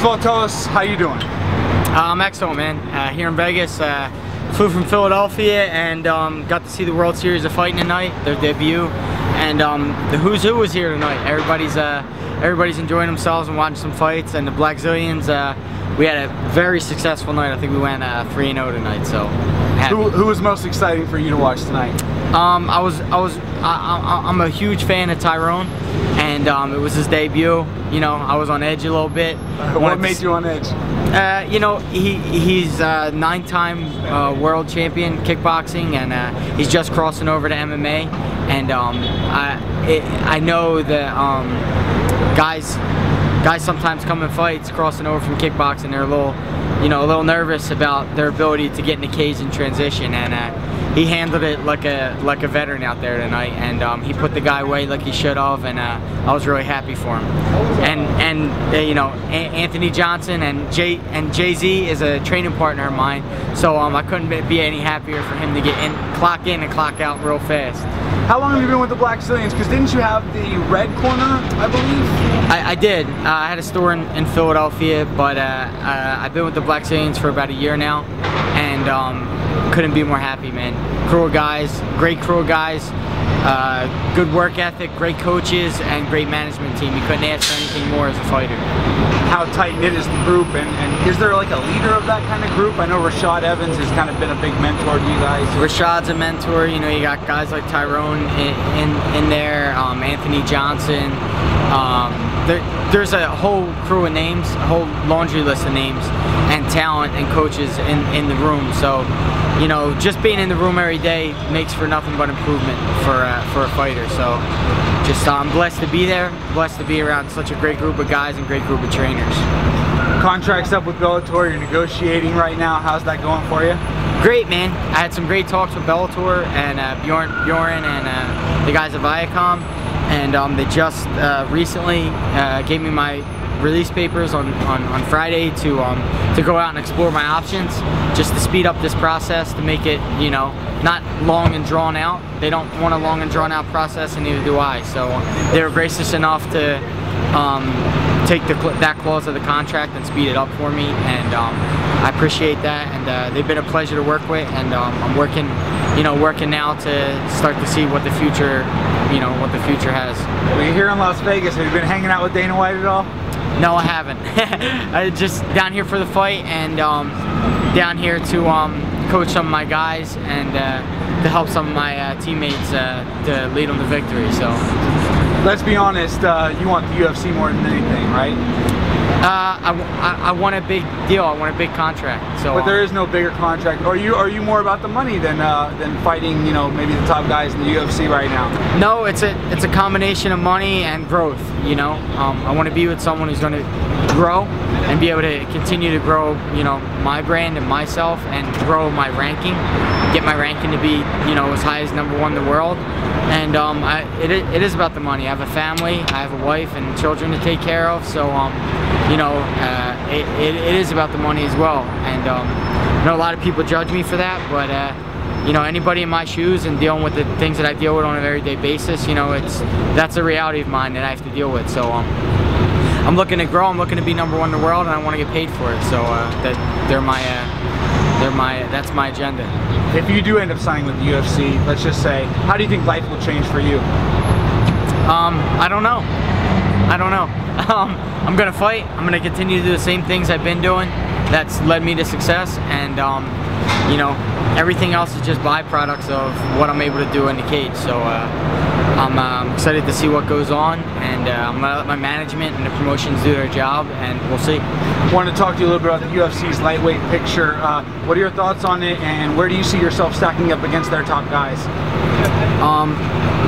of all, tell us how you doing. I'm excellent, man. Here in Vegas, flew from Philadelphia and got to see the World Series of Fighting tonight, their debut, and the who's who was here tonight. Everybody's enjoying themselves and watching some fights, and the Blackzilians, we had a very successful night. I think we went 3-0 tonight, so happy. Who was most exciting for you to watch tonight? I'm a huge fan of Tyrone, and it was his debut. You know, I was on edge a little bit. What made you on edge? You know, he's 9-time world champion kickboxing, and he's just crossing over to MMA. And I know that guys sometimes come in fights crossing over from kickboxing. They're a little nervous about their ability to get in the cage and transition. And he handled it like a veteran out there tonight, and he put the guy away like he should have, and I was really happy for him. And you know, Anthony Johnson and Jay-Z is a training partner of mine, so I couldn't be any happier for him to get in, clock in and clock out real fast. How long have you been with the Blackzilians? Because didn't you have the red corner, I believe? I did. I had a store in Philadelphia, but I've been with the Blackzilians for about a year now, and couldn't be more happy, man. Crew of guys, great crew of guys, good work ethic, great coaches, and great management team. You couldn't ask for anything more as a fighter. How tight-knit is the group, and is there like a leader of that kind of group? I know Rashad Evans has kind of been a big mentor to you guys. Rashad's a mentor. You know, you got guys like Tyrone in there, Anthony Johnson. There's a whole crew of names, a whole laundry list of names and talent and coaches in the room. So, you know, just being in the room every day makes for nothing but improvement for a fighter. So, just I'm blessed to be there, blessed to be around such a great group of guys and great group of trainers. Contract's up with Bellator, you're negotiating right now. How's that going for you? Great, man. I had some great talks with Bellator and Bjorn and the guys at Viacom, and they just recently gave me my release papers on Friday to go out and explore my options, just to speed up this process, to make it, you know, not long and drawn out. They don't want a long and drawn out process, and neither do I. So they were gracious enough to take that clause of the contract and speed it up for me, and I appreciate that. And they've been a pleasure to work with, and I'm working now to start to see what the future, has. Well, you're here in Las Vegas. Have you been hanging out with Dana White at all? No, I haven't. I just down here for the fight, and down here to coach some of my guys and to help some of my teammates to lead them to victory. So, let's be honest. You want the UFC more than anything, right? I want a big deal. I want a big contract. So, but there is no bigger contract. Are you more about the money than fighting, you know, maybe the top guys in the UFC right now? No, it's a combination of money and growth. You know, I want to be with someone who's going to grow and be able to continue to grow, you know, my brand and myself, and grow my ranking, get my ranking to be, you know, as high as #1 in the world. And it is about the money. I have a family, I have a wife and children to take care of, so you know, it is about the money as well. And I know a lot of people judge me for that, but you know, anybody in my shoes and dealing with the things that I deal with on a everyday basis, you know, that's a reality of mine that I have to deal with. So I'm looking to grow, I'm looking to be #1 in the world, and I want to get paid for it. So that's my agenda. If you do end up signing with the UFC, let's just say, how do you think life will change for you? I don't know. I'm gonna fight. I'm gonna continue to do the same things I've been doing. That's led me to success, and you know, everything else is just byproducts of what I'm able to do in the cage. So I'm excited to see what goes on, and I'm gonna let my management and the promotions do their job, and we'll see. I wanted to talk to you a little bit about the UFC's lightweight picture. What are your thoughts on it, and where do you see yourself stacking up against their top guys?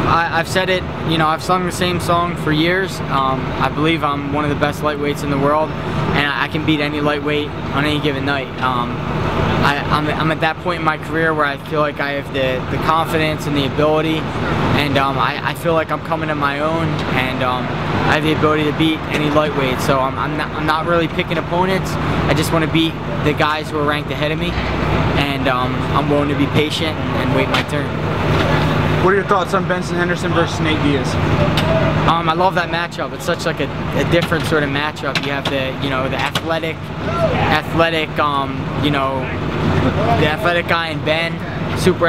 I've said it, you know, I've sung the same song for years. I believe I'm one of the best lightweights in the world, and I can beat any lightweight on any given night. I'm at that point in my career where I feel like I have the confidence and the ability, and I feel like I'm coming to my own, and I have the ability to beat any lightweight. So I'm not really picking opponents. I just want to beat the guys who are ranked ahead of me, and I'm willing to be patient and wait my turn. What are your thoughts on Benson Henderson versus Nate Diaz? I love that matchup. It's such like a different sort of matchup. You have the, you know, the athletic, you know, the athletic guy in Ben, super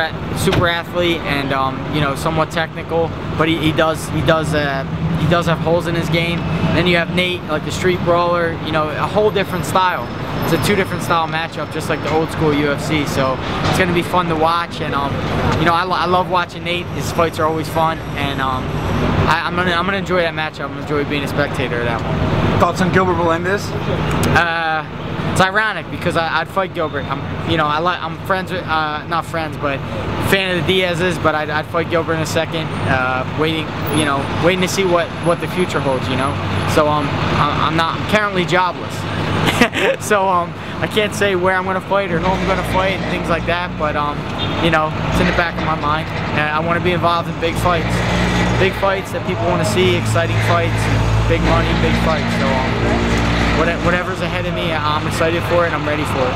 athlete, and you know, somewhat technical, but he does have holes in his game. And then you have Nate, like the street brawler, you know, a whole different style. It's a 2 different style matchup, just like the old school UFC. So it's gonna be fun to watch, and you know, I love watching Nate. His fights are always fun, and I'm gonna enjoy that matchup. I'm gonna enjoy being a spectator of that one. Thoughts on Gilbert Melendez? It's ironic because I'd fight Gilbert. I'm friends with, not friends, but fan of the Diaz's. But I'd fight Gilbert in a second. Waiting to see what the future holds. You know, so I'm currently jobless. So I can't say where I'm gonna fight or who I'm gonna fight and things like that. But you know, it's in the back of my mind. And I want to be involved in big fights that people want to see, exciting fights, big money, big fights. So whatever's ahead of me, I'm excited for it and I'm ready for it.